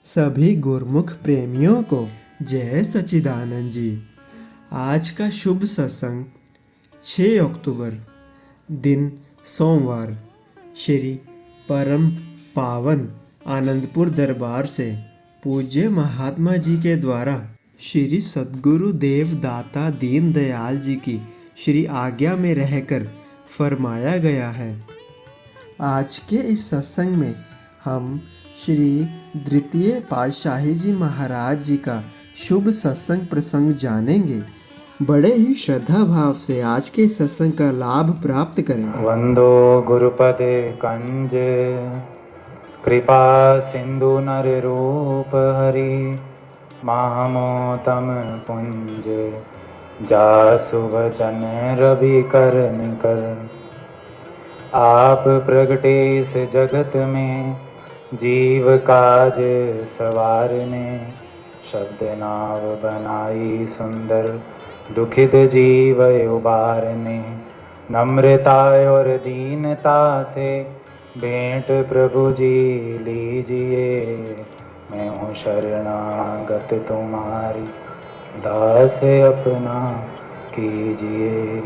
सभी गुरमुख प्रेमियों को जय सच्चिदानंद जी। आज का शुभ सत्संग 6 अक्टूबर दिन सोमवार श्री परम पावन आनंदपुर दरबार से पूज्य महात्मा जी के द्वारा श्री सद्गुरु देव दाता दीन दयाल जी की श्री आज्ञा में रहकर फरमाया गया है। आज के इस सत्संग में हम श्री द्वितीय पातशाही जी महाराज जी का शुभ सत्संग प्रसंग जानेंगे। बड़े ही श्रद्धा भाव से आज के सत्संग का लाभ प्राप्त करें। वंदो गुरुपदे कंज कृपा सिंधु नर रूप हरि महामोतम पुंज जासु वचन रवि करन कर। आप प्रगटे इस जगत में जीव काज सवारने शब्द नाव बनाई सुंदर दुखित जीव उबारने। नम्रता और दीनता से भेंट प्रभु जी लीजिए। मैं हूँ शरणागत तुम्हारी दास अपना कीजिए।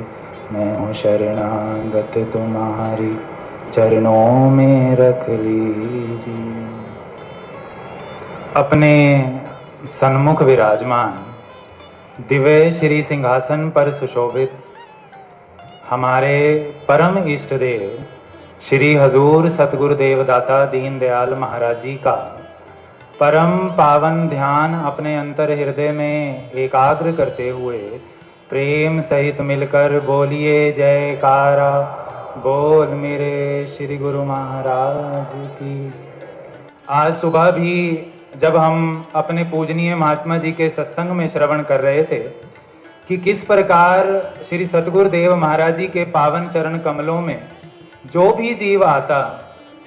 मैं हूँ शरणागत तुम्हारी चरणों में रख लीजिए। अपने सन्मुख विराजमान दिव्य श्री सिंहासन पर सुशोभित हमारे परम इष्ट देव श्री हजूर सतगुरु देवदाता दीन दयाल महाराज जी का परम पावन ध्यान अपने अंतर हृदय में एकाग्र करते हुए प्रेम सहित मिलकर बोलिए जयकारा बोल मेरे श्री गुरु महाराज की। आज सुबह भी जब हम अपने पूजनीय महात्मा जी के सत्संग में श्रवण कर रहे थे कि किस प्रकार श्री सतगुरु देव महाराज जी के पावन चरण कमलों में जो भी जीव आता,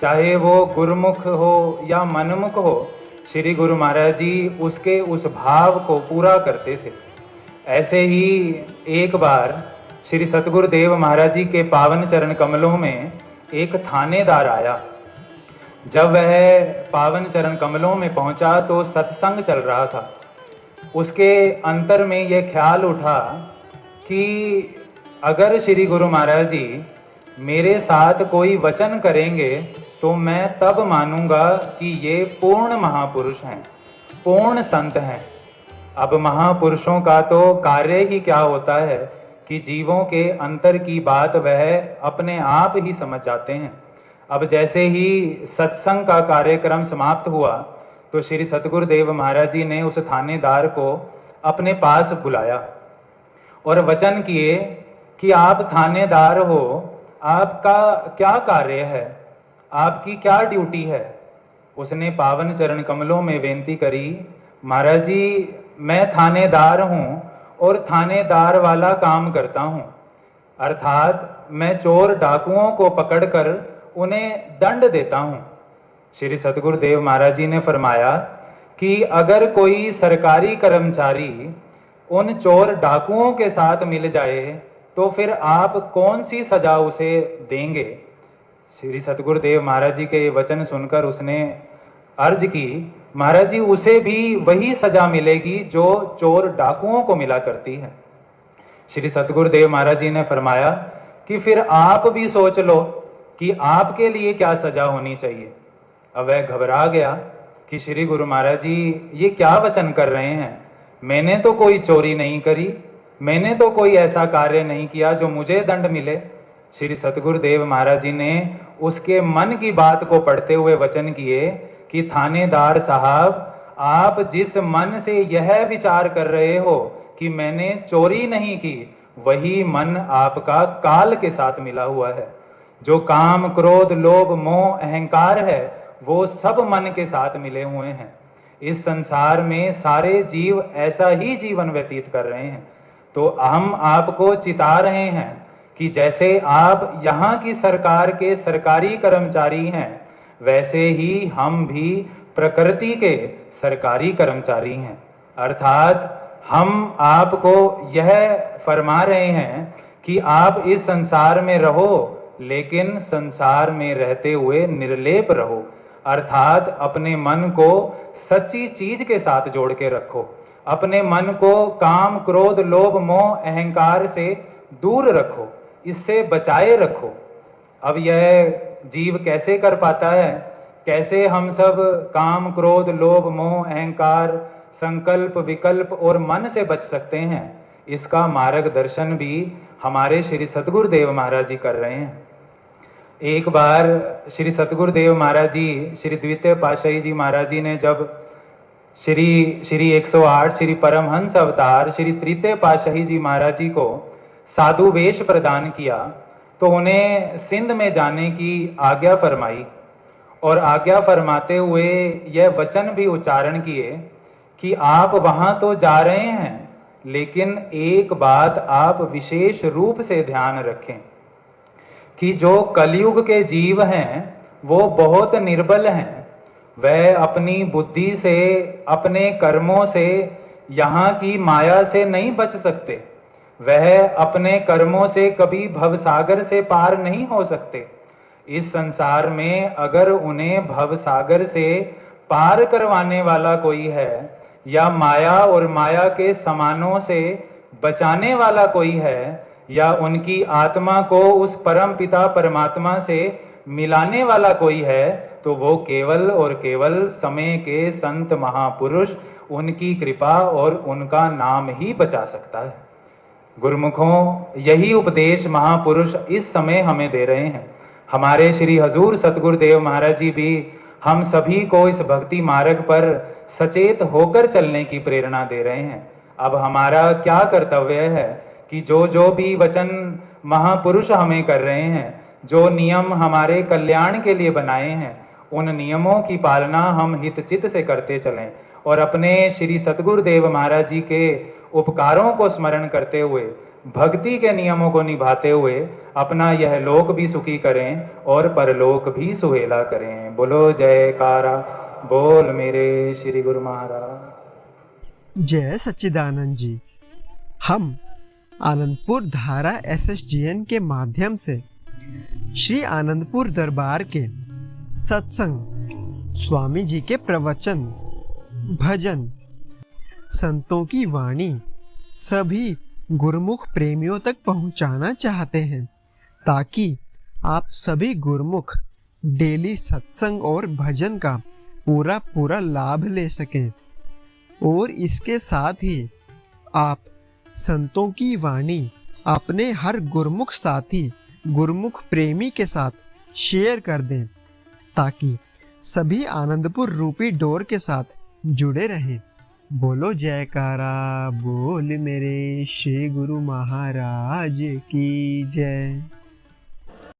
चाहे वो गुरुमुख हो या मनमुख हो, श्री गुरु महाराज जी उसके उस भाव को पूरा करते थे। ऐसे ही एक बार श्री सतगुरु देव महाराज जी के पावन चरण कमलों में एक थानेदार आया। जब वह पावन चरण कमलों में पहुंचा तो सत्संग चल रहा था। उसके अंतर में यह ख्याल उठा कि अगर श्री गुरु महाराज जी मेरे साथ कोई वचन करेंगे तो मैं तब मानूंगा कि ये पूर्ण महापुरुष हैं, पूर्ण संत हैं। अब महापुरुषों का तो कार्य ही क्या होता है कि जीवों के अंतर की बात वह अपने आप ही समझ जाते हैं। अब जैसे ही सत्संग का कार्यक्रम समाप्त हुआ तो श्री सतगुरु देव महाराज जी ने उस थानेदार को अपने पास बुलाया और वचन किए कि आप थानेदार हो, आपका क्या कार्य है, आपकी क्या ड्यूटी है। उसने पावन चरण कमलों में बेनती करी, महाराज जी मैं थानेदार हूं और थानेदार वाला काम करता हूं, अर्थात मैं चोर डाकुओं को पकड़कर उन्हें दंड देता हूं। श्री सतगुरु देव महाराज जी ने फरमाया कि अगर कोई सरकारी कर्मचारी उन चोर डाकुओं के साथ मिल जाए तो फिर आप कौन सी सजा उसे देंगे। श्री सतगुरु देव महाराज जी के ये वचन सुनकर उसने अर्ज की, महाराज जी उसे भी वही सजा मिलेगी जो चोर डाकुओं को मिला करती है। श्री सतगुरु देव महाराज जी ने फरमाया कि फिर आप भी सोच लो कि आपके लिए क्या सजा होनी चाहिए। अब वह घबरा गया कि श्री गुरु महाराज जी ये क्या वचन कर रहे हैं, मैंने तो कोई चोरी नहीं करी, मैंने तो कोई ऐसा कार्य नहीं किया जो मुझे दंड मिले। श्री सतगुरु देव महाराज जी ने उसके मन की बात को पढ़ते हुए वचन किए कि थानेदार साहब, आप जिस मन से यह विचार कर रहे हो कि मैंने चोरी नहीं की, वही मन आपका काल के साथ मिला हुआ है। जो काम क्रोध लोभ मोह अहंकार है वो सब मन के साथ मिले हुए हैं। इस संसार में सारे जीव ऐसा ही जीवन व्यतीत कर रहे हैं। तो हम आपको चिता रहे हैं कि जैसे आप यहाँ की सरकार के सरकारी कर्मचारी हैं, वैसे ही हम भी प्रकृति के सरकारी कर्मचारी हैं। अर्थात हम आपको यह फरमा रहे हैं कि आप इस संसार में रहो, लेकिन संसार में रहते हुए निर्लेप रहो। अर्थात अपने मन को सच्ची चीज के साथ जोड़ के रखो। अपने मन को काम, क्रोध, लोभ, मोह, अहंकार से दूर रखो, इससे बचाए रखो। अब यह जीव कैसे कर पाता है? कैसे हम सब काम, क्रोध, लोभ, मोह, अहंकार, संकल्प, विकल्प और मन से बच सकते हैं? इसका मार्गदर्शन भी हमारे श्री सतगुरुदेव महाराज जी कर रहे हैं। एक बार श्री सतगुरुदेव महाराज जी, श्री द्वितीय पातशाही जी महाराज जी ने जब श्री 108 श्री परमहंस अवतार श्री तृतीय पातशाही जी महाराज जी को साधु वेश प्रदान किया, तो उन्हें सिंध में जाने की आज्ञा फरमाई और आज्ञा फरमाते हुए यह वचन भी उच्चारण किए कि आप वहां तो जा रहे हैं, लेकिन एक बात आप विशेष रूप से ध्यान रखें कि जो कलयुग के जीव हैं वो बहुत निर्बल हैं। वह अपनी बुद्धि से, अपने कर्मों से, यहाँ की माया से नहीं बच सकते। वह अपने कर्मों से कभी भवसागर से पार नहीं हो सकते। इस संसार में अगर उन्हें भवसागर से पार करवाने वाला कोई है, या माया और माया के समानों से बचाने वाला कोई है, या उनकी आत्मा को उस परम पिता परमात्मा से मिलाने वाला कोई है, तो वो केवल और केवल समय के संत महापुरुष, उनकी कृपा और उनका नाम ही बचा सकता है। गुरुमुखों, यही उपदेश महापुरुष इस समय हमें दे रहे हैं। हमारे श्री हजूर सतगुरुदेव महाराज जी भी हम सभी को इस भक्ति मार्ग पर सचेत होकर चलने की प्रेरणा दे रहे हैं। अब हमारा क्या कर्तव्य है कि जो जो भी वचन महापुरुष हमें कर रहे हैं, जो नियम हमारे कल्याण के लिए बनाए हैं, उन नियमों की पालना हम हितचित से करते चलें और अपने श्री सतगुरुदेव महाराज जी के उपकारों को स्मरण करते हुए, भक्ति के नियमों को निभाते हुए अपना यह लोक भी सुखी करें और परलोक भी सुहेला करें। बोलो जयकारा बोल मेरे श्री गुरु महाराज। जय सच्चिदानंद जी। हम आनंदपुर धारा SSGN के माध्यम से श्री आनंदपुर दरबार के सत्संग, स्वामी जी के प्रवचन, भजन, संतों की वाणी सभी गुरुमुख प्रेमियों तक पहुंचाना चाहते हैं, ताकि आप सभी गुरुमुख डेली सत्संग और भजन का पूरा लाभ ले सकें। और इसके साथ ही आप संतों की वाणी अपने हर गुरुमुख साथी, गुरुमुख प्रेमी के साथ शेयर कर दें, ताकि सभी आनंदपुर रूपी डोर के साथ जुड़े रहें। बोलो जयकारा बोल मेरे श्री गुरु महाराज की जय।